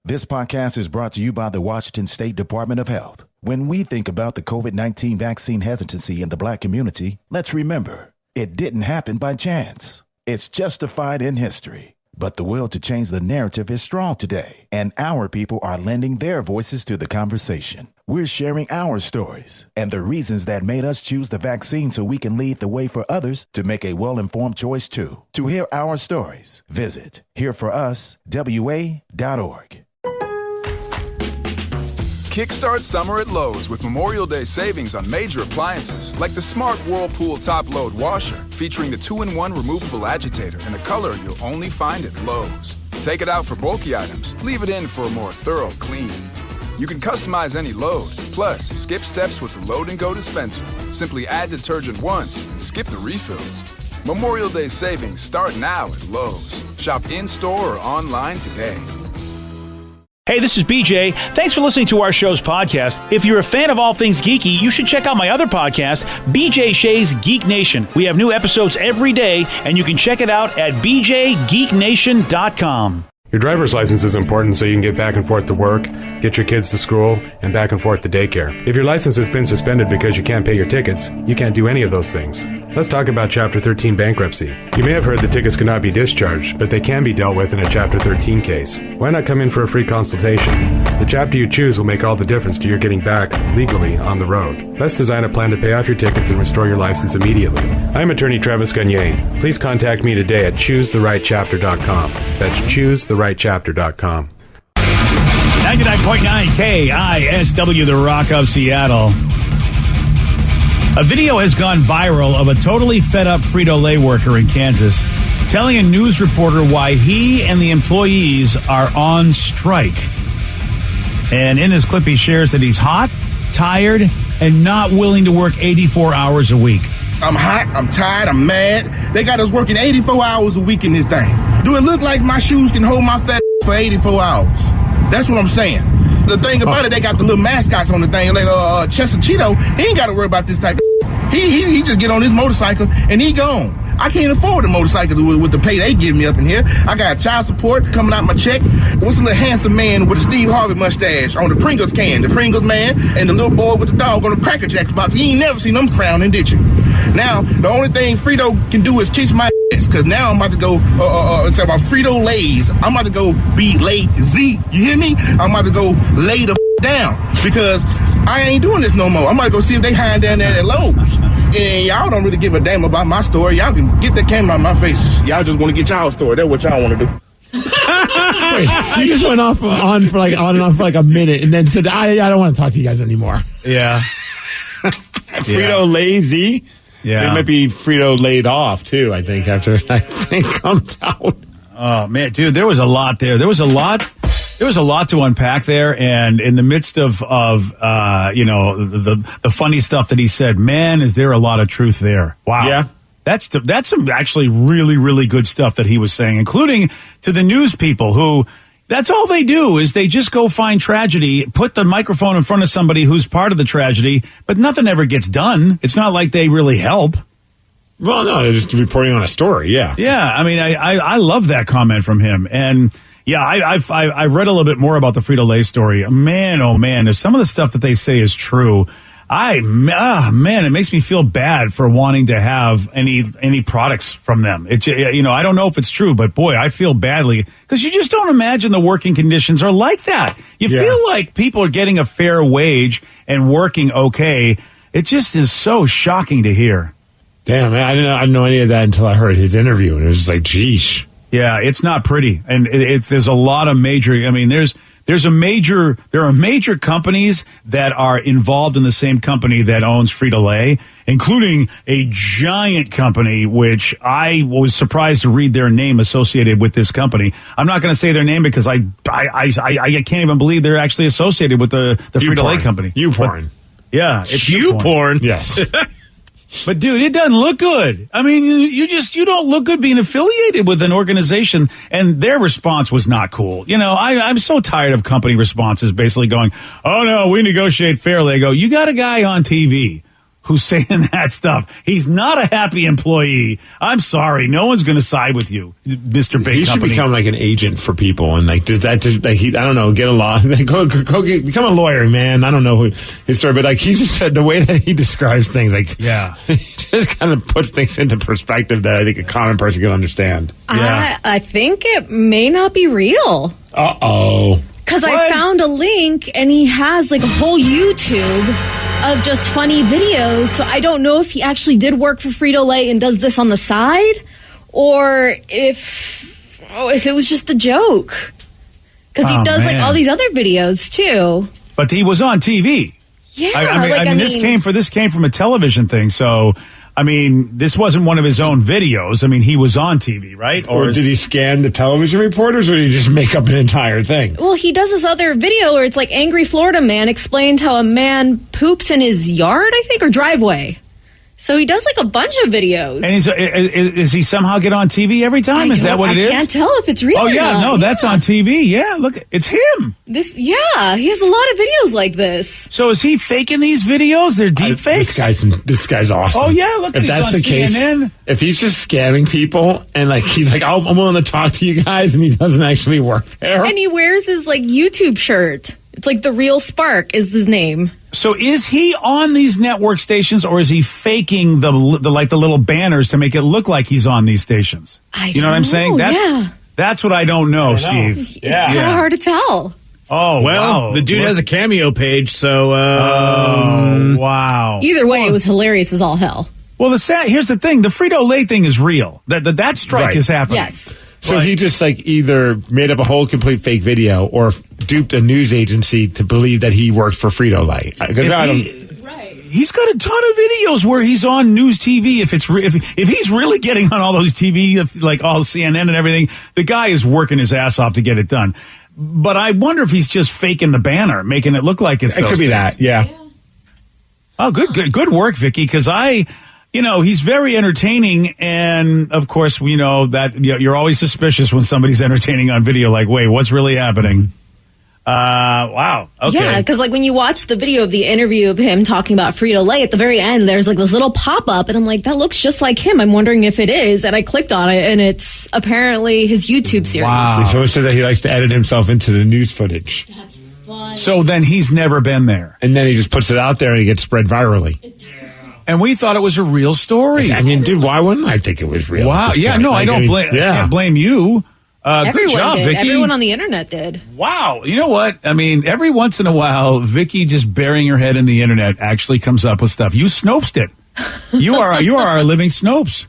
This podcast is brought to you by the Washington State Department of Health. When we think about the COVID-19 vaccine hesitancy in the Black community, let's remember, it didn't happen by chance. It's justified in history. But the will to change the narrative is strong today, and our people are lending their voices to the conversation. We're sharing our stories and the reasons that made us choose the vaccine so we can lead the way for others to make a well-informed choice too. To hear our stories, visit hereforuswa.org. Kickstart summer at Lowe's with Memorial Day savings on major appliances like the Smart Whirlpool Top Load Washer, featuring the 2-in-1 removable agitator in a color you'll only find at Lowe's. Take it out for bulky items, leave it in for a more thorough clean. You can customize any load, plus skip steps with the Load and Go dispenser. Simply add detergent once and skip the refills. Memorial Day savings start now at Lowe's. Shop in-store or online today. Hey, this is BJ. Thanks for listening to our show's podcast. If you're a fan of all things geeky, you should check out my other podcast, BJ Shea's Geek Nation. We have new episodes every day, and you can check it out at bjgeeknation.com. Your driver's license is important so you can get back and forth to work, get your kids to school, and back and forth to daycare. If your license has been suspended because you can't pay your tickets, you can't do any of those things. Let's talk about Chapter 13 bankruptcy. You may have heard the tickets cannot be discharged, but they can be dealt with in a Chapter 13 case. Why not come in for a free consultation? The chapter you choose will make all the difference to your getting back legally on the road. Let's design a plan to pay off your tickets and restore your license immediately. I'm attorney Travis Gagne. Please contact me today at choosetherightchapter.com. That's choosetherightchapter.com. 99.9 KISW, the Rock of Seattle. A video has gone viral of a totally fed-up Frito-Lay worker in Kansas telling a news reporter why he and the employees are on strike. And in this clip, he shares that he's hot, tired, and not willing to work 84 hours a week. I'm hot, I'm tired, I'm mad. They got us working 84 hours a week in this thing. Do it look like my shoes can hold my fat for 84 hours? That's what I'm saying. The thing about it, they got the little mascots on the thing. Like Chester Cheeto, he ain't got to worry about this type of He just get on his motorcycle and he gone. I can't afford a motorcycle with the pay they give me up in here. I got child support coming out my check. What's a little handsome man with a Steve Harvey mustache on the Pringles can? The Pringles man and the little boy with the dog on the Cracker Jacks box. You ain't never seen them frowning, did you? Now, the only thing Frito can do is kiss my ass, because now I'm about to go, instead of Frito-Lays, I'm about to go be lazy. You hear me? I'm about to go lay the down, because I ain't doing this no more. I'm about to go see if they hiding down there at Lowe's. And y'all don't really give a damn about my story. Y'all can get that camera on my face. Y'all just want to get y'all story. That's what y'all want to do. Wait, you just went on and on for like a minute and then said, I don't want to talk to you guys anymore. Yeah. Frito-Lazy. Yeah. It might be Frito laid off, too, I think, after that thing comes out. Oh, man, dude, there was a lot there. There was a lot to unpack there, and in the midst of the funny stuff that he said, man, is there a lot of truth there. Wow. Yeah. That's some actually really, really good stuff that he was saying, including to the news people who, that's all they do is they just go find tragedy, put the microphone in front of somebody who's part of the tragedy, but nothing ever gets done. It's not like they really help. Well, no, they're just reporting on a story, yeah. Yeah, I mean, I love that comment from him. And, yeah, I've read a little bit more about the Frito-Lay story. Man, oh, man, if some of the stuff that they say is true, man, it makes me feel bad for wanting to have any products from them. I don't know if it's true, but boy, I feel badly because you just don't imagine the working conditions are like that. You feel like people are getting a fair wage and working okay. It just is so shocking to hear. Damn, man, I didn't know any of that until I heard his interview, and it was just like, geesh. Yeah, it's not pretty, and there's a lot of major. I mean, there are major companies that are involved in the same company that owns Frito-Lay, including a giant company, which I was surprised to read their name associated with this company. I'm not going to say their name because I can't even believe they're actually associated with the Frito-Lay company. YouPorn. Yeah, it's YouPorn. Yes. But dude, it doesn't look good. I mean, you don't look good being affiliated with an organization, and their response was not cool. I'm so tired of company responses basically going, oh no, we negotiate fairly. I go, you got a guy on TV who's saying that stuff. He's not a happy employee. I'm sorry. No one's going to side with you, Mr. Big He should Company. become like an agent for people and like did that. I don't know, get a law. Become a lawyer, man. I don't know his story, but like he just said the way that he describes things, like he just kind of puts things into perspective that I think a common person can understand. Yeah. I think it may not be real. Uh-oh. Because I found a link and he has like a whole YouTube of just funny videos. So I don't know if he actually did work for Frito-Lay and does this on the side or if it was just a joke. Because he does like all these other videos too. But he was on TV. Yeah. I mean, this came from a television thing. So, I mean, this wasn't one of his own videos. I mean, he was on TV, right? Or did he scan the television reporters, or did he just make up an entire thing? Well, he does this other video where it's like Angry Florida Man explains how a man poops in his yard, I think, or driveway. So he does like a bunch of videos. And is he somehow get on TV every time? Is that what it is? I can't tell if it's real. Oh, or yeah, not. no, that's on TV. Yeah, look, it's him. He has a lot of videos like this. So is he faking these videos? They're deep fakes? This guy's awesome. Oh, yeah, look, if he's that's on the CNN. case, if he's just scamming people and like he's like, I'm willing to talk to you guys, and he doesn't actually work there. And he wears his like YouTube shirt. It's like The Real Spark is his name. So is he on these network stations, or is he faking the little banners to make it look like he's on these stations? You know what I'm saying? That's what I don't know, Steve. It's kind of hard to tell. Oh, well, wow. the dude has a Cameo page, so wow. Either way, it was hilarious as all hell. Well, here's the thing: the Frito-Lay thing is real. That strike is happening. Yes. So he just like either made up a whole complete fake video or duped a news agency to believe that he worked for Frito-Lay. He's got a ton of videos where he's on news TV. If he's really getting on all those TV, like all CNN and everything, the guy is working his ass off to get it done. But I wonder if he's just faking the banner, making it look like it's. It could be things. that, yeah. Oh, good work, Vicky. Because he's very entertaining, and of course, we know that you're always suspicious when somebody's entertaining on video. Like, wait, what's really happening? Wow. Okay. Yeah, because like when you watch the video of the interview of him talking about Frito-Lay, at the very end, there's like this little pop-up, and I'm like, that looks just like him. I'm wondering if it is, and I clicked on it, and it's apparently his YouTube series. Wow. So it says that he likes to edit himself into the news footage. That's fun. So then he's never been there. And then he just puts it out there and he gets spread virally. And we thought it was a real story. I mean, dude, why wouldn't I think it was real? Wow. Yeah, no, I don't blame. I can't blame you. Good job, did. Vicky. Everyone on the internet did. Wow. You know what? I mean, every once in a while, Vicky just burying her head in the internet actually comes up with stuff. You Snopesed it. You are our living Snopes.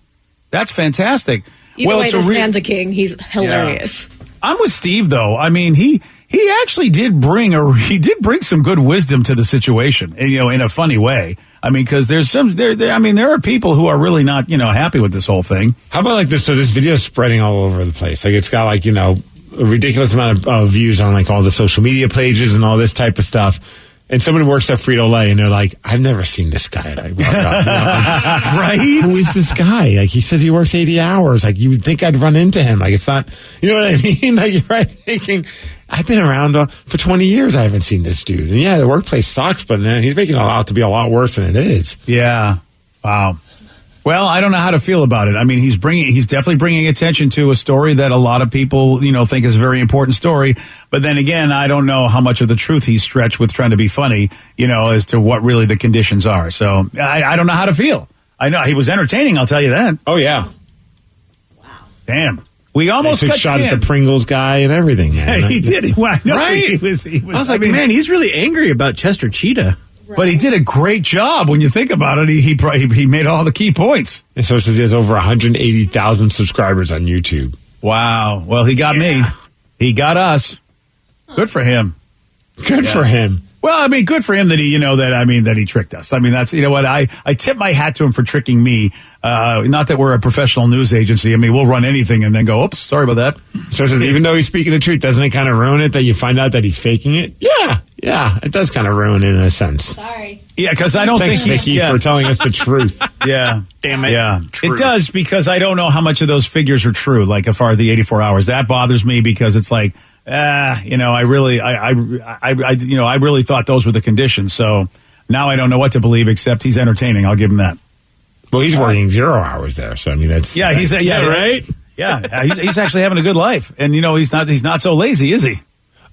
That's fantastic. Either way, this man's a king. He's hilarious. Yeah. I'm with Steve, though. I mean, he actually did bring some good wisdom to the situation, in a funny way. I mean, because there are people who are really not, happy with this whole thing. How about like this? So this video is spreading all over the place. Like it's got like, a ridiculous amount of views on like all the social media pages and all this type of stuff. And someone works at Frito-Lay and they're like, I've never seen this guy. And I walk up, right? Who is this guy? Like he says he works 80 hours. Like you would think I'd run into him. Like it's not, you know what I mean? Like you're right thinking, I've been around for 20 years. I haven't seen this dude. And yeah, the workplace sucks, but man, he's making it out to be a lot worse than it is. Yeah. Wow. Well, I don't know how to feel about it. I mean, he's definitely bringing attention to a story that a lot of people, think is a very important story. But then again, I don't know how much of the truth he's stretched with trying to be funny, as to what really the conditions are. So I don't know how to feel. I know he was entertaining. I'll tell you that. Oh yeah. Wow. Damn. We almost took got shot scammed. at the Pringles guy and everything. Man. He did. Well, I know. Right? He was, I was like, man, he's really angry about Chester Cheetah. But he did a great job when you think about it. He made all the key points. And so it says he has over 180,000 subscribers on YouTube. Wow. Well, he got me. He got us. Good for him. Good for him. Well, I mean, good for him that he tricked us. I mean, that's, what, I tip my hat to him for tricking me. Not that we're a professional news agency. I mean, we'll run anything and then go, oops, sorry about that. So it says, even though he's speaking the truth, doesn't it kind of ruin it that you find out that he's faking it? Yeah, it does kind of ruin it in a sense. Sorry. Yeah, because I don't Thanks, think Vicky, for telling us the truth. Yeah. Damn it. Yeah. True. It does, because I don't know how much of those figures are true, like as far as the 84 hours. That bothers me because it's like, I really thought those were the conditions. So Now I don't know what to believe, except he's entertaining. I'll give him that. Well, he's working 0 hours there, so I mean that's right. Yeah, he's actually having a good life, and he's not so lazy, is he?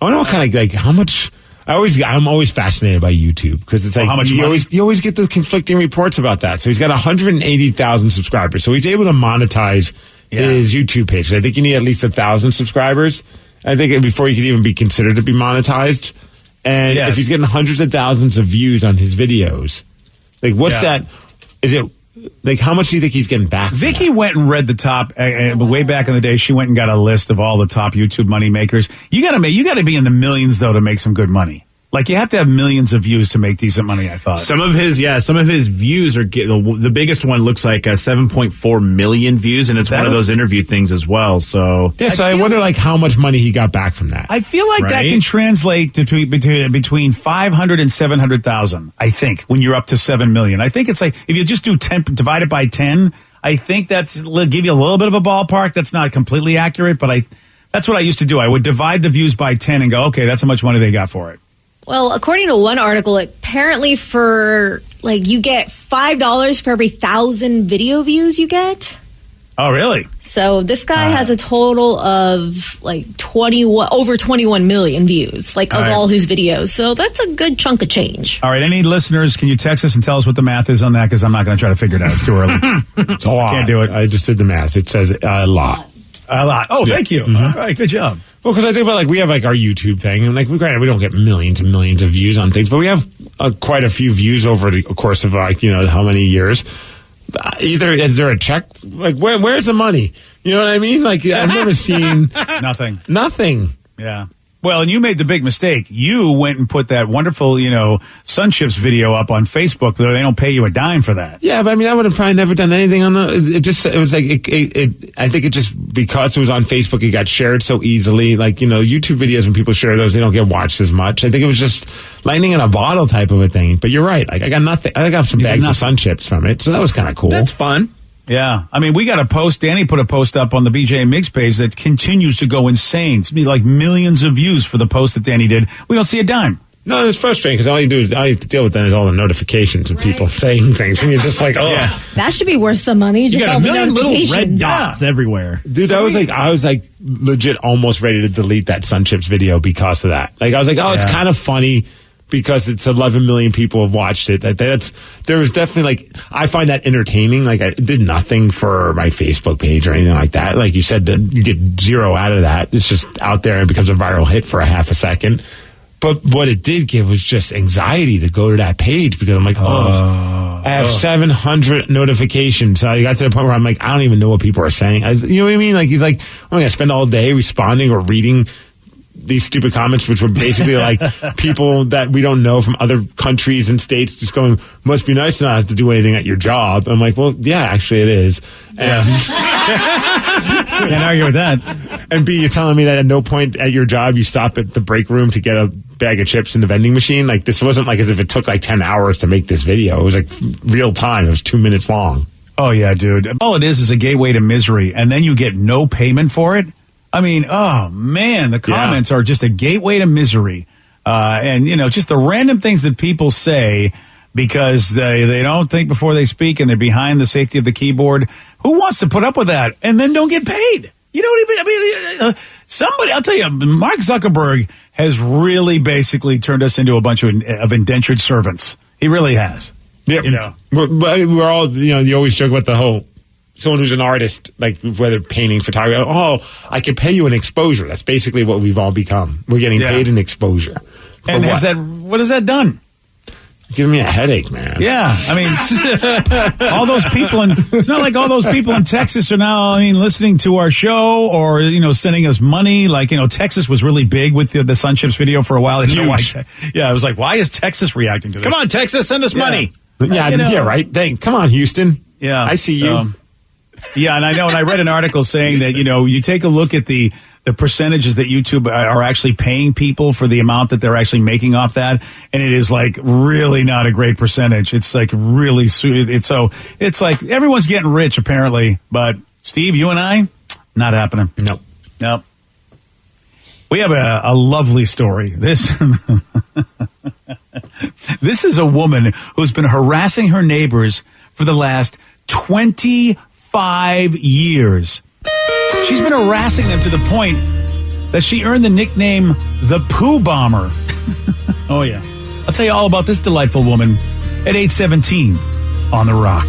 I wonder what kind of like how much. I'm always fascinated by YouTube because it's like how much you always get the conflicting reports about that. So he's got 180,000 subscribers, so he's able to monetize his YouTube page. I think you need at least 1,000 subscribers. I think before you could even be considered to be monetized. And if he's getting hundreds of thousands of views on his videos, like what's that? Is it like how much do you think he's getting back? Vicky went and read the top way back in the day. She went and got a list of all the top YouTube money makers. You got to be in the millions though to make some good money. Like you have to have millions of views to make decent money. I thought some of his views are the biggest one looks like 7.4 million views, and it's one of those interview things as well. So I wonder like how much money he got back from that. I feel like that can translate to between 500 and 700,000. I think when you're up to 7 million, I think it's like if you just do 10 divided by 10. I think will give you a little bit of a ballpark. That's not completely accurate, but that's what I used to do. I would divide the views by 10 and go, okay, that's how much money they got for it. Well, according to one article, apparently for you get $5 for every 1,000 video views you get. Oh, really? So this guy has a total of over 21 million views, all his videos. So that's a good chunk of change. All right. Any listeners, can you text us and tell us what the math is on that? Because I'm not going to try to figure it out. It's too early. It's a lot. Can't do it. I just did the math. It says a lot. A lot. Oh, thank you. All right. Good job. Well, because I think about we have our YouTube thing, and granted we don't get millions and millions of views on things, but we have quite a few views over the course of how many years. Either is there a check? Where's the money? You know what I mean? I've never seen nothing. Yeah. Well, and you made the big mistake. You went and put that wonderful, Sun Chips video up on Facebook. They don't pay you a dime for that. Yeah, but I mean, I would have probably never done anything on I think it just, because it was on Facebook, it got shared so easily. YouTube videos, when people share those, they don't get watched as much. I think it was just lightning in a bottle type of a thing. But you're right. I got nothing. I got some bags of Sun Chips from it. So that was kind of cool. That's fun. Yeah. I mean, we got a post. Danny put a post up on the BJ and Migs page that continues to go insane. It's millions of views for the post that Danny did. We don't see a dime. No, it's frustrating because all you have to deal with then is all the notifications of people saying things. And you're just like, oh. Yeah. That should be worth some money. You got a million little red dots everywhere. Dude, I was legit almost ready to delete that Sun Chips video because of that. I was like, it's kind of funny. Because it's 11 million people have watched it. There was definitely I find that entertaining. I did nothing for my Facebook page or anything like that. Like you said, you get zero out of that. It's just out there and it becomes a viral hit for a half a second. But what it did give was just anxiety to go to that page because I'm like, I have 700 notifications. So I got to the point where I'm like, I don't even know what people are saying. You know what I mean? He's like, I'm going to spend all day responding or reading these stupid comments, which were basically people that we don't know from other countries and states just going, must be nice to not have to do anything at your job. I'm like, well, yeah, actually it is. And can't argue with that. And B, you're telling me that at no point at your job you stop at the break room to get a bag of chips in the vending machine? This wasn't as if it took 10 hours to make this video. It was real time. It was 2 minutes long. Oh, yeah, dude. All it is a gateway to misery, and then you get no payment for it. I mean, oh, man, the comments are just a gateway to misery. And, just the random things that people say because they don't think before they speak and they're behind the safety of the keyboard. Who wants to put up with that and then don't get paid? You know what I mean? Somebody, I'll tell you, Mark Zuckerberg has really basically turned us into a bunch of indentured servants. He really has. Yeah. We're all, you always joke about the whole someone who's an artist, whether painting, photography, I could pay you an exposure. That's basically what we've all become. We're getting paid an exposure. And what has that done? Giving me a headache, man. Yeah, I mean, all those people it's not like all those people in Texas are now, listening to our show or, sending us money. Texas was really big with the Sun Chips video for a while. I didn't know why. I was like, why is Texas reacting to this? Come on, Texas, send us money. Yeah, right. Come on, Houston. Yeah. I see you. Yeah, and I know, and I read an article saying that, you take a look at the percentages that YouTube are actually paying people for the amount that they're actually making off that, and it is really not a great percentage. It's really, it's like everyone's getting rich apparently, but Steve, you and I, not happening. Nope. We have a lovely story. This is a woman who's been harassing her neighbors for the last 25 years. She's been harassing them to the point that she earned the nickname the Poo Bomber. Oh, yeah. I'll tell you all about this delightful woman at 8:17 on The Rock.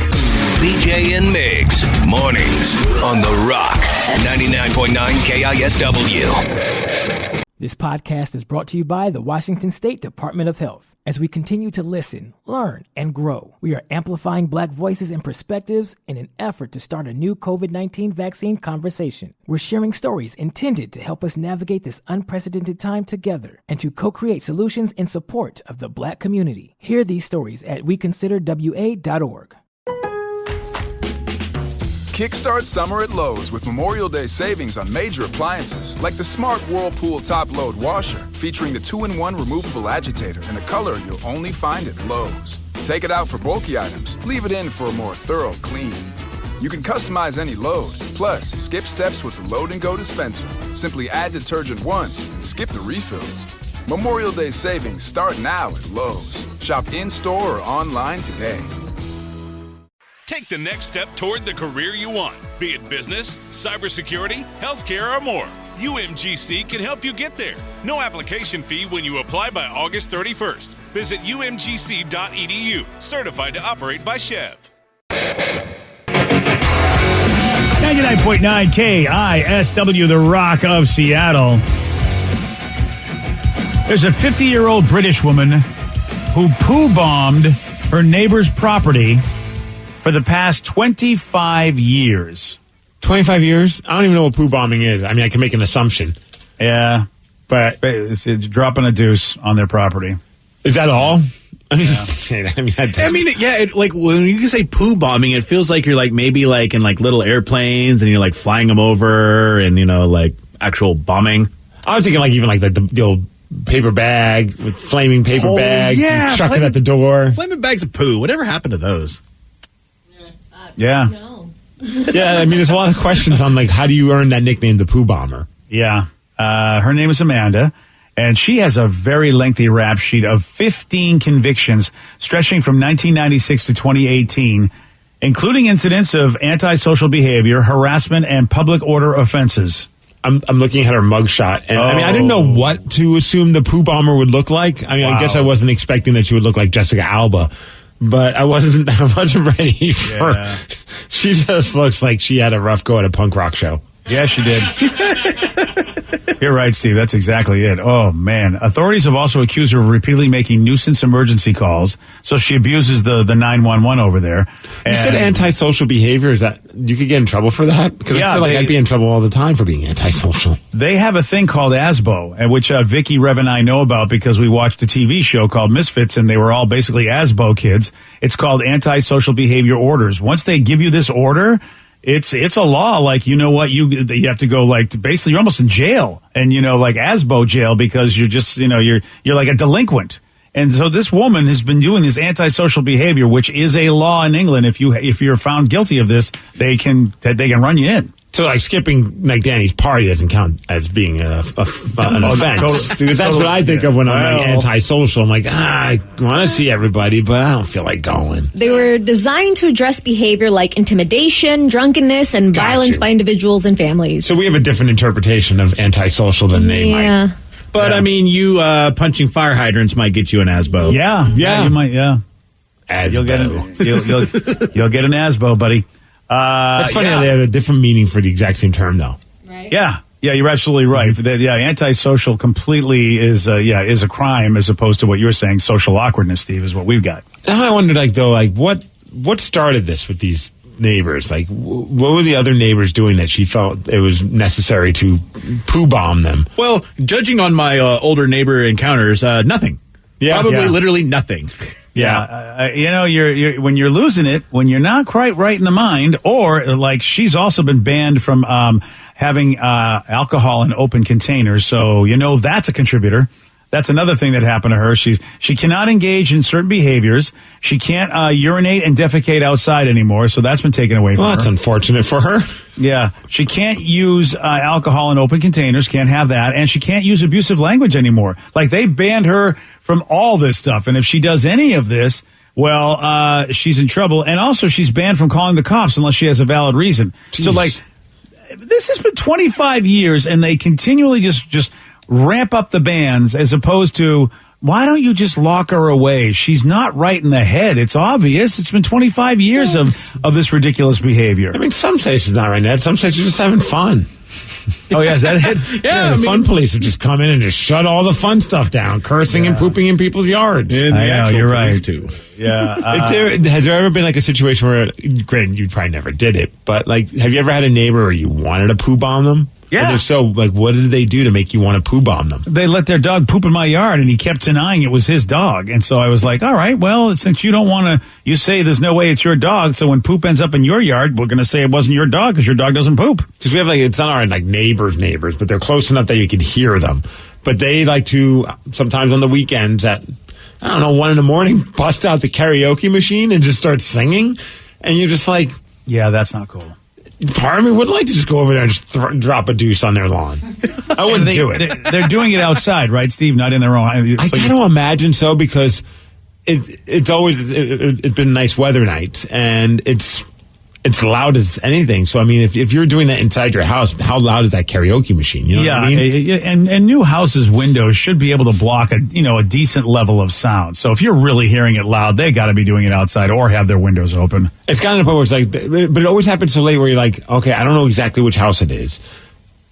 BJ and Migs, mornings on The Rock, 99.9 KISW. This podcast is brought to you by the Washington State Department of Health. As we continue to listen, learn, and grow, we are amplifying Black voices and perspectives in an effort to start a new COVID-19 vaccine conversation. We're sharing stories intended to help us navigate this unprecedented time together and to co-create solutions in support of the Black community. Hear these stories at weconsiderwa.org. Kickstart summer at Lowe's with Memorial Day savings on major appliances like the smart Whirlpool top-load washer featuring the 2-in-1 removable agitator in a color you'll only find at Lowe's. Take it out for bulky items, leave it in for a more thorough clean. You can customize any load, plus skip steps with the Load and Go dispenser. Simply add detergent once and skip the refills. Memorial Day savings start now at Lowe's. Shop in-store or online today. Take the next step toward the career you want, be it business, cybersecurity, healthcare, or more. UMGC can help you get there. No application fee when you apply by August 31st. Visit umgc.edu, certified to operate by Chev. 99.9 KISW, The Rock of Seattle. There's a 50-year-old British woman who poo-bombed her neighbor's property for the past 25 years. 25 years? I don't even know what poo bombing is. I mean, I can make an assumption. Yeah. But it's dropping a deuce on their property. Is that all? I mean, yeah. Like when you say poo bombing, it feels like you're like maybe like in like little airplanes and you're like flying them over and, you know, like actual bombing. I was thinking like even like the old paper bag with flaming paper bag. Yeah. Chuck it at the door. Flaming bags of poo. Whatever happened to those? Yeah. No. Yeah, I mean, there's a lot of questions on, like, how do you earn that nickname, the Poo Bomber? Yeah. Her name is Amanda, and she has a very lengthy rap sheet of 15 convictions stretching from 1996 to 2018, including incidents of antisocial behavior, harassment, and public order offenses. I'm looking at her mugshot, and I mean, I didn't know what to assume the Poo Bomber would look like. I mean, I guess I wasn't expecting that she would look like Jessica Alba. But I wasn't ready for. Yeah. She just looks like she had a rough go at a punk rock show. Yeah, she did. You're right, Steve. That's exactly it. Oh, man. Authorities have also accused her of repeatedly making nuisance emergency calls. So she abuses the 911 over there. You said antisocial behavior. Is that you could get in trouble for that? Because I feel like I'd be in trouble all the time for being antisocial. They have a thing called ASBO, which Vicky, Rev, and I know about because we watched a TV show called Misfits, and they were all basically ASBO kids. It's called antisocial behavior orders. Once they give you this order, it's a law. Like, you know what, you have to go, like, basically you're almost in jail, and, you know, like ASBO jail, because you're just, you know, you're like a delinquent. And so this woman has been doing this antisocial behavior, which is a law in England. If you're found guilty of this, they can run you in. So, like, skipping, like, Danny's party doesn't count as being an offense. That's what I think of when I'm like antisocial. I'm like, I want to see everybody, but I don't feel like going. They were designed to address behavior like intimidation, drunkenness, and violence by individuals and families. So we have a different interpretation of antisocial than they might. But, I mean, you punching fire hydrants might get you an ASBO. Yeah, you might, ASBO. You'll get an ASBO, buddy. That's funny how they have a different meaning for the exact same term, though. Right? Yeah, you're absolutely right. Antisocial completely is a crime as opposed to what you're saying. Social awkwardness, Steve, is what we've got. I wondered, what started this with these neighbors? Like, what were the other neighbors doing that she felt it was necessary to poo bomb them? Well, judging on my older neighbor encounters, nothing. Probably literally nothing. You're when you're losing it, when you're not quite right in the mind, or like she's also been banned from having alcohol in open containers, so that's a contributor. That's another thing that happened to her. She cannot engage in certain behaviors. She can't urinate and defecate outside anymore, so that's been taken away from her. Well, that's unfortunate for her. Yeah. She can't use alcohol in open containers, can't have that, and she can't use abusive language anymore. Like, they banned her from all this stuff, and if she does any of this, well, she's in trouble. And also, she's banned from calling the cops unless she has a valid reason. Jeez. So, like, this has been 25 years, and they continually just ramp up the bans as opposed to, why don't you just lock her away? She's not right in the head. It's obvious. It's been 25 years of this ridiculous behavior. I mean, some say she's not right in the head. Some say she's just having fun. Oh, yeah, is that it? Yeah, the fun police have just come in and just shut all the fun stuff down, cursing and pooping in people's yards. I know, you're right. Too. Yeah. Has there ever been like a situation where, granted, you probably never did it, but like, have you ever had a neighbor where you wanted to poo bomb them? Yeah. Or if so, like, what did they do to make you want to poo bomb them? They let their dog poop in my yard, and he kept denying it was his dog. And so I was like, all right, well, since you don't want to, you say there's no way it's your dog, so when poop ends up in your yard, we're going to say it wasn't your dog because your dog doesn't poop. Because we have, like, it's not our, like, neighbors, but they're close enough that you can hear them. But they like to, sometimes on the weekends at, 1 a.m, bust out the karaoke machine and just start singing. And you're just like... Yeah, that's not cool. Part of me would like to just go over there and just drop a deuce on their lawn. I wouldn't do it. They're doing it outside, right, Steve? Not in their own. I kind of imagine so, because it's always it's been nice weather nights, and it's loud as anything. So I mean, if you're doing that inside your house, how loud is that karaoke machine? You know what I mean? And new houses' windows should be able to block a decent level of sound. So if you're really hearing it loud, they got to be doing it outside or have their windows open. It's kind of the point where it's like, but it always happens so late where you're like, okay, I don't know exactly which house it is.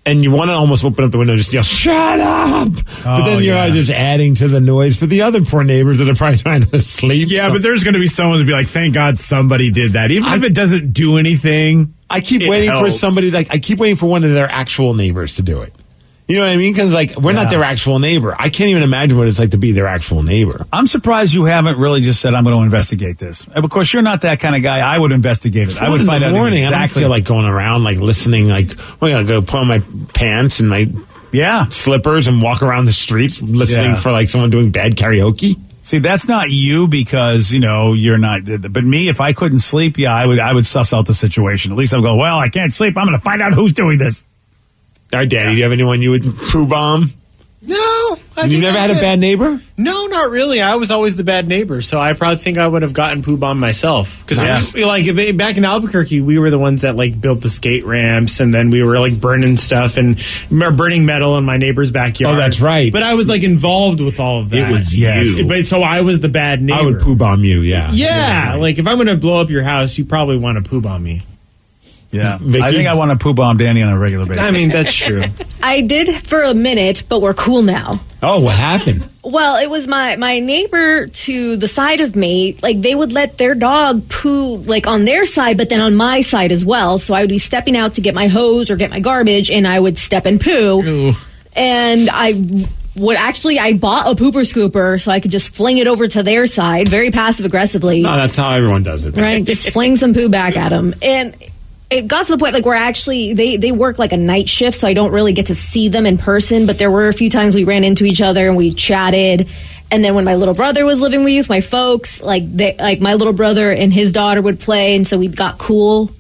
And you want to almost open up the window and just yell, shut up! But then you're just adding to the noise for the other poor neighbors that are probably trying to sleep. Yeah, but there's going to be someone to be like, thank God somebody did that. Even if it doesn't do anything, I keep waiting for somebody, I keep waiting for one of their actual neighbors to do it. You know what I mean? Because, we're not their actual neighbor. I can't even imagine what it's like to be their actual neighbor. I'm surprised you haven't really just said, I'm going to investigate this. And of course, you're not that kind of guy. I would investigate it. I would find out exactly. I don't feel like going around, listening, I'm going to go put on my pants and my slippers and walk around the streets listening for, someone doing bad karaoke. See, that's not you because, you're not. But me, if I couldn't sleep, I would suss out the situation. At least I'm going, well, I can't sleep. I'm going to find out who's doing this. All right, Danny, do you have anyone you would poo bomb? No. You never had a bad neighbor? No, not really. I was always the bad neighbor, so I probably think I would have gotten poo bombed myself. Because back in Albuquerque, we were the ones that built the skate ramps, and then we were burning stuff and burning metal in my neighbor's backyard. Oh, that's right. But I was involved with all of that. It was you. But so I was the bad neighbor. I would poo bomb you. Yeah. Yeah, if I'm going to blow up your house, you probably want to poo bomb me. Yeah, Vicky? I think I want to poo bomb Danny on a regular basis. I mean, that's true. I did for a minute, but we're cool now. Oh, what happened? Well, it was my neighbor to the side of me. They would let their dog poo on their side, but then on my side as well. So I would be stepping out to get my hose or get my garbage, and I would step and poo. Ew. And I bought a pooper scooper so I could just fling it over to their side, very passive aggressively. No, that's how everyone does it. Right, just fling some poo back at them. And it got to the point where actually they work a night shift, so I don't really get to see them in person. But there were a few times we ran into each other and we chatted. And then when my little brother was living with my folks, my little brother and his daughter would play, and so we got cool.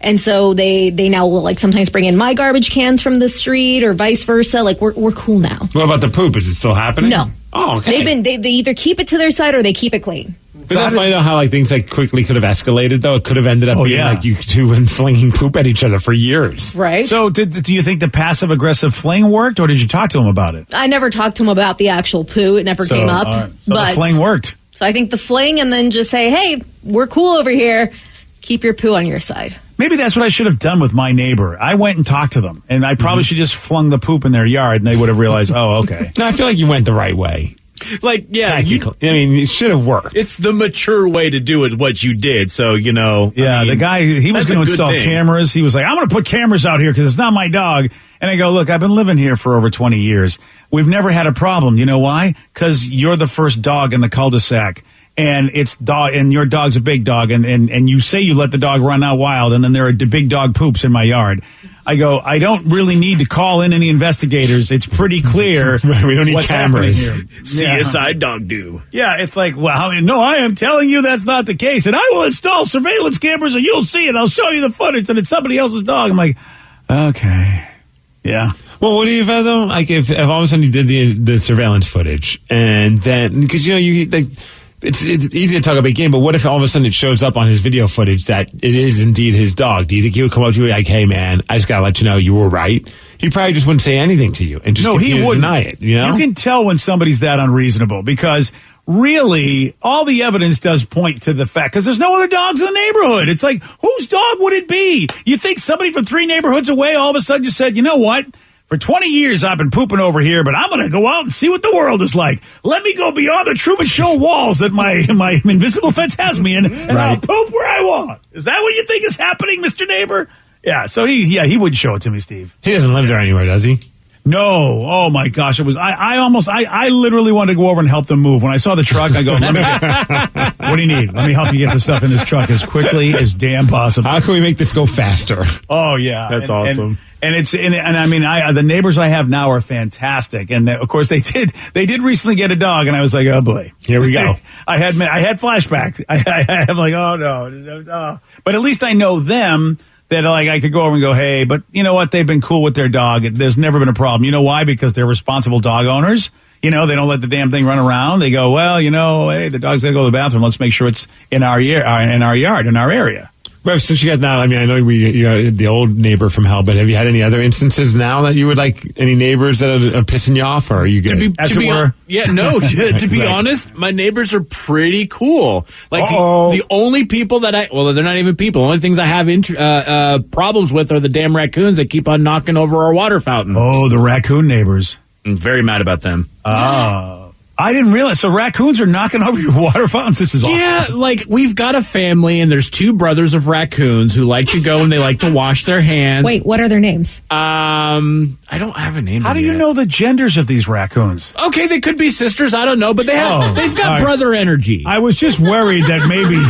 And so they now will sometimes bring in my garbage cans from the street or vice versa. We're cool now. What about the poop? Is it still happening? No. Oh, okay. They either keep it to their side or they keep it clean. But that's funny how things quickly could have escalated, though. It could have ended up being you two and slinging poop at each other for years. Right. So do you think the passive-aggressive fling worked, or did you talk to him about it? I never talked to him about the actual poo. It never came up. So the fling worked. So I think the fling, and then just say, hey, we're cool over here. Keep your poo on your side. Maybe that's what I should have done with my neighbor. I went and talked to them, and I probably should just flung the poop in their yard, and they would have realized, oh, okay. No, I feel like you went the right way. It should have worked. It's the mature way to do it, what you did. So, the guy, he was going to install cameras. He was like, I'm going to put cameras out here because it's not my dog. And I go, look, I've been living here for over 20 years. We've never had a problem. You know why? Because you're the first dog in the cul-de-sac. And and your dog's a big dog, and you say you let the dog run out wild, and then there are big dog poops in my yard. I go, I don't really need to call in any investigators. It's pretty clear. We don't need what's cameras. happening here. CSI dog do. Yeah, it's like, well, no, I am telling you that's not the case. And I will install surveillance cameras and you'll see it. I'll show you the footage and it's somebody else's dog. I'm like, okay. Yeah. Well, what do you have, though? Like, if all of a sudden you did the surveillance footage and then, because, you like, it's easy to talk about game, but what if all of a sudden it shows up on his video footage that it is indeed his dog? Do you think he would come up to you like, hey, man, I just got to let you know you were right? He probably just wouldn't say anything to you and just continue to deny it, you know? You can tell when somebody's that unreasonable because really all the evidence does point to the fact because there's no other dogs in the neighborhood. It's like, whose dog would it be? You think somebody from 3 neighborhoods away all of a sudden just said, you know what? For 20 years, I've been pooping over here, but I'm going to go out and see what the world is like. Let me go beyond the Truman Show walls that my invisible fence has me in, and I'll poop where I want. Is that what you think is happening, Mr. Neighbor? Yeah, so he wouldn't show it to me, Steve. He doesn't live there anywhere, does he? No. Oh, my gosh. It was, I literally wanted to go over and help them move. When I saw the truck, I go, what do you need? Let me help you get the stuff in this truck as quickly as damn possible. How can we make this go faster? Oh, yeah. That's awesome. And I mean, the neighbors I have now are fantastic. And of course they did recently get a dog and I was like, oh boy, here we go. I had flashbacks. I'm like, oh no. But at least I know them. That like I could go over and go, hey, but you know what? They've been cool with their dog. There's never been a problem. You know why? Because they're responsible dog owners. You know, they don't let the damn thing run around. They go, well, you know, hey, the dog's got to go to the bathroom. Let's make sure it's in our yard, in our area. Rev, since you got that, I mean, I know you got the old neighbor from hell, but have you had any other instances now that you would like any neighbors that are pissing you off, or are you good? To be honest, my neighbors are pretty cool. Like the only people that they're not even people. The only things I have problems with are the damn raccoons that keep on knocking over our water fountain. Oh, the raccoon neighbors. I'm very mad about them. I didn't realize. So raccoons are knocking over your water fountains? This is awesome. Yeah, like we've got a family and there's 2 brothers of raccoons who like to go and they like to wash their hands. Wait, what are their names? I don't have a name. How do you know the genders of these raccoons? Okay, they could be sisters. I don't know, but they've got brother energy. I was just worried that maybe.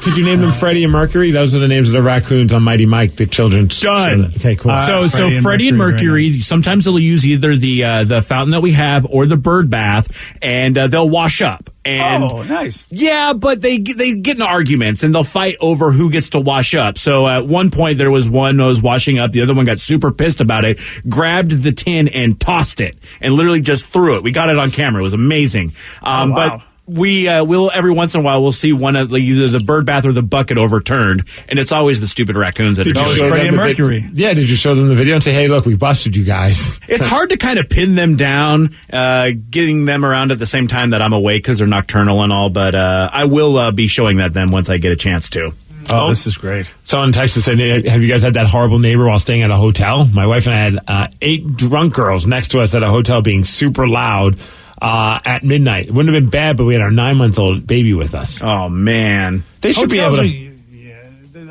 Could you name them Freddie and Mercury? Those are the names of the raccoons on Mighty Mike, the children's. Done. Okay, cool. So Freddie and Mercury, sometimes they'll use either the fountain that we have or the bird bath, and they'll wash up. And nice. Yeah, but they get into arguments and they'll fight over who gets to wash up. So at one point there was one who was washing up, the other one got super pissed about it, grabbed the tin and tossed it, and literally just threw it. We got it on camera. It was amazing. Wow. But we'll every once in a while we'll see one of either the bird bath or the bucket overturned, and it's always the stupid raccoons that are Freddie and Mercury. Did you show them the video and say, hey, look, we busted you guys? It's hard to kind of pin them down, getting them around at the same time that I'm awake because they're nocturnal and all, but I will be showing that them once I get a chance to. Oh, this is great. Someone texted said, have you guys had that horrible neighbor while staying at a hotel? My wife and I had 8 drunk girls next to us at a hotel being super loud at midnight. It wouldn't have been bad, but we had our 9-month-old baby with us. Oh, man. They should be able to...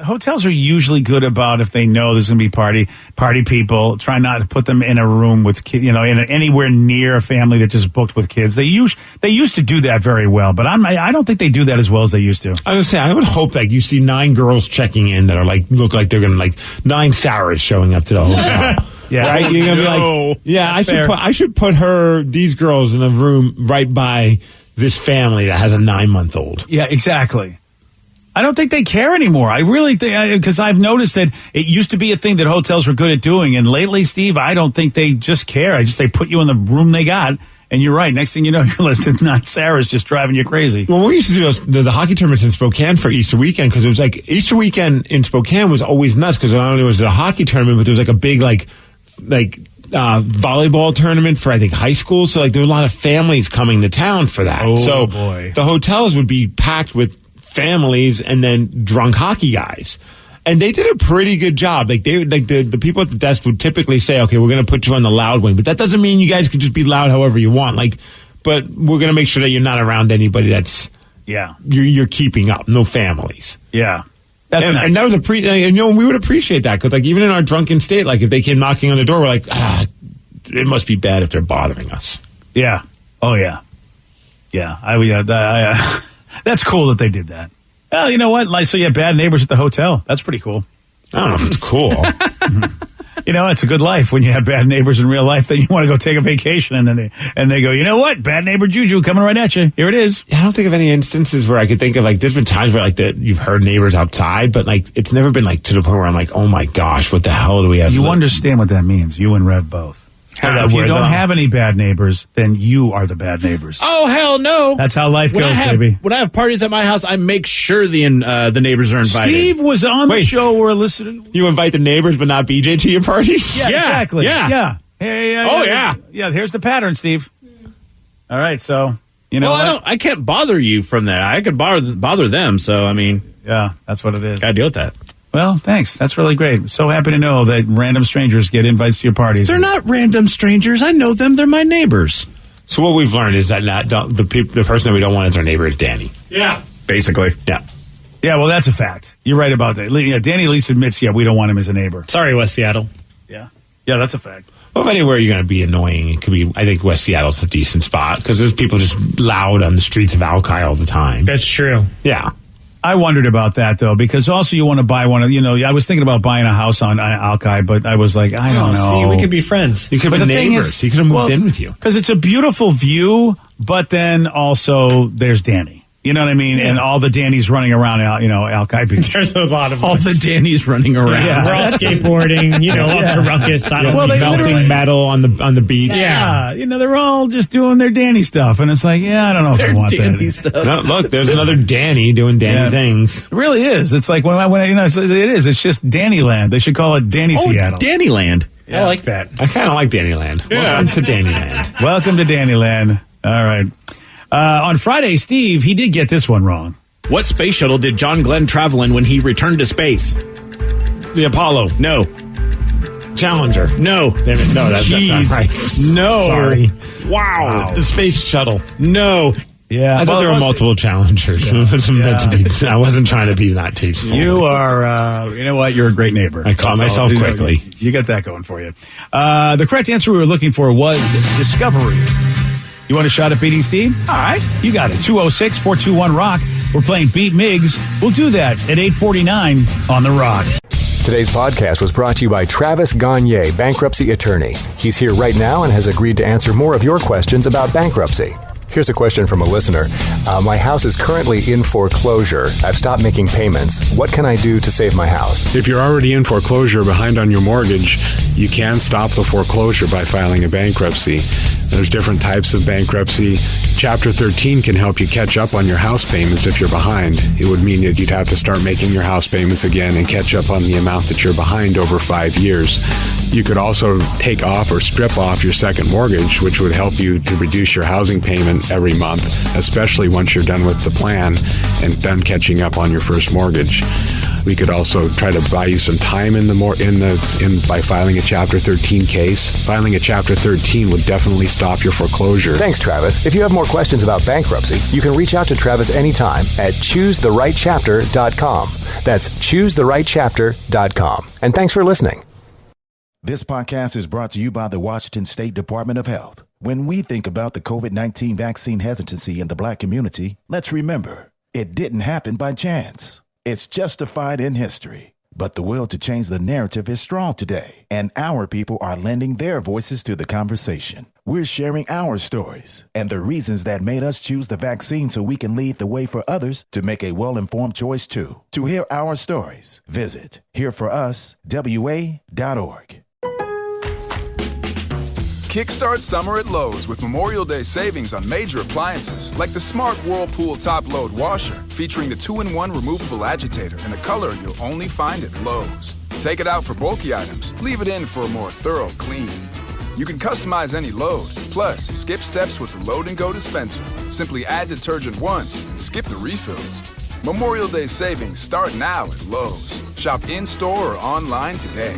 Hotels are usually good about if they know there's going to be party people. Try not to put them in a room with kids, anywhere near a family that just booked with kids. They used to do that very well, but I don't think they do that as well as they used to. I would say I would hope that you see 9 girls checking in that are look like they're going to 9 Sarahs showing up to the hotel. Yeah, right. You're gonna be like, yeah, I should put these girls in a room right by this family that has a 9-month-old. Yeah, exactly. I don't think they care anymore. I really think, because I've noticed that it used to be a thing that hotels were good at doing, and lately, Steve, I don't think they just care. They put you in the room they got, and you're right. Next thing you know, you're listed 9 Sarahs just driving you crazy. Well, we used to do the hockey tournaments in Spokane for Easter weekend, because it was like Easter weekend in Spokane was always nuts, because not only was it a hockey tournament, but there was a big volleyball tournament for I think high school. So there were a lot of families coming to town for that. Oh boy! The hotels would be packed with families and then drunk hockey guys. And they did a pretty good job. The people at the desk would typically say, okay, we're going to put you on the loud wing, but that doesn't mean you guys can just be loud however you want. But we're going to make sure that you're not around anybody that's, you're keeping up. No families. Yeah. That's nice. And that was we would appreciate that. Cause even in our drunken state, if they came knocking on the door, we're like, it must be bad if they're bothering us. Yeah. Oh yeah. Yeah. That's cool that they did that. Well, you know what? So you have bad neighbors at the hotel. That's pretty cool. I don't know if it's cool. It's a good life when you have bad neighbors in real life. Then you want to go take a vacation, and then they go, you know what? Bad neighbor juju coming right at you. Here it is. I don't think of any instances where I could think of there's been times where you've heard neighbors outside, but it's never been to the point where I'm like, oh my gosh, what the hell do we have? You understand what that means? You and Rev both. If you don't have any bad neighbors, then you are the bad neighbors. Oh, hell no. That's how life goes, baby. When I have parties at my house, I make sure the neighbors are invited. Steve was on the show. We're listening. You invite the neighbors, but not BJ to your parties? Yeah, exactly. Yeah. Yeah. Here's the pattern, Steve. All right, so, I can't bother you from that. I could bother them, so, yeah, that's what it is. Gotta deal with that. Well, thanks. That's really great. So happy to know that random strangers get invites to your parties. They're not random strangers. I know them. They're my neighbors. So what we've learned is that the person that we don't want as our neighbor is Danny. Yeah. Basically. Yeah. Yeah, well, that's a fact. You're right about that. Yeah, Danny at least admits, we don't want him as a neighbor. Sorry, West Seattle. Yeah. Yeah, that's a fact. Well, if anywhere you're going to be annoying, it could be, I think West Seattle's a decent spot because there's people just loud on the streets of Alki all the time. That's true. Yeah. I wondered about that, though, because also you want to buy one of, I was thinking about buying a house on Alki, but I was like, I don't know. See, we could be friends. You could be neighbors. He could have moved in with you. Because it's a beautiful view, but then also there's Danny. You know what I mean? Yeah. And all the Dannies running around, Alki Beach. There's a lot of all us. the Dannies running around. Yeah. We're all skateboarding, up to ruckus. Melting metal on the beach. Yeah. They're all just doing their Danny stuff. And it's like, I don't know if I want Danny that. Stuff. No, look, there's another Danny doing Danny things. It really is. It's like, it is. It's just Dannyland. They should call it Danny Seattle. Dannyland. Yeah. I like that. I kind of like Dannyland. Yeah. Welcome to Dannyland. Welcome to Dannyland. All right. On Friday, Steve, he did get this one wrong. What space shuttle did John Glenn travel in when he returned to space? The Apollo. No. Challenger. No. Damn it. No, that's not right. No. Sorry. Wow. The space shuttle. No. Yeah. I thought there were multiple Challengers. Yeah. I wasn't trying to be not tasteful. You are, you know what? You're a great neighbor. I caught myself quickly. You got that going for you. The correct answer we were looking for was Discovery. You want a shot at BDC? All right. You got it. 206-421-ROCK. We're playing Beat Miggs. We'll do that at 8:49 on The Rock. Today's podcast was brought to you by Travis Gagne, bankruptcy attorney. He's here right now and has agreed to answer more of your questions about bankruptcy. Here's a question from a listener. My house is currently in foreclosure. I've stopped making payments. What can I do to save my house? If you're already in foreclosure behind on your mortgage, you can stop the foreclosure by filing a bankruptcy. There's different types of bankruptcy. Chapter 13 can help you catch up on your house payments if you're behind. It would mean that you'd have to start making your house payments again and catch up on the amount that you're behind over 5 years. You could also take off or strip off your second mortgage, which would help you to reduce your housing payment every month, especially once you're done with the plan and done catching up on your first mortgage. We could also try to buy you some time by filing a Chapter 13 case. Filing a Chapter 13 would definitely stop your foreclosure. Thanks, Travis. If you have more questions about bankruptcy, you can reach out to Travis anytime at choosetherightchapter.com. That's choosetherightchapter.com. And thanks for listening. This podcast is brought to you by the Washington State Department of Health. When we think about the COVID-19 vaccine hesitancy in the Black community, let's remember, it didn't happen by chance. It's justified in history. But the will to change the narrative is strong today, and our people are lending their voices to the conversation. We're sharing our stories and the reasons that made us choose the vaccine so we can lead the way for others to make a well-informed choice too. To hear our stories, visit hereforuswa.org. Kickstart summer at Lowe's with Memorial Day savings on major appliances like the smart Whirlpool top-load washer featuring the 2-in-1 removable agitator in a color you'll only find at Lowe's. Take it out for bulky items, leave it in for a more thorough clean. You can customize any load, plus skip steps with the Load and Go dispenser. Simply add detergent once and skip the refills. Memorial Day savings start now at Lowe's. Shop in-store or online today.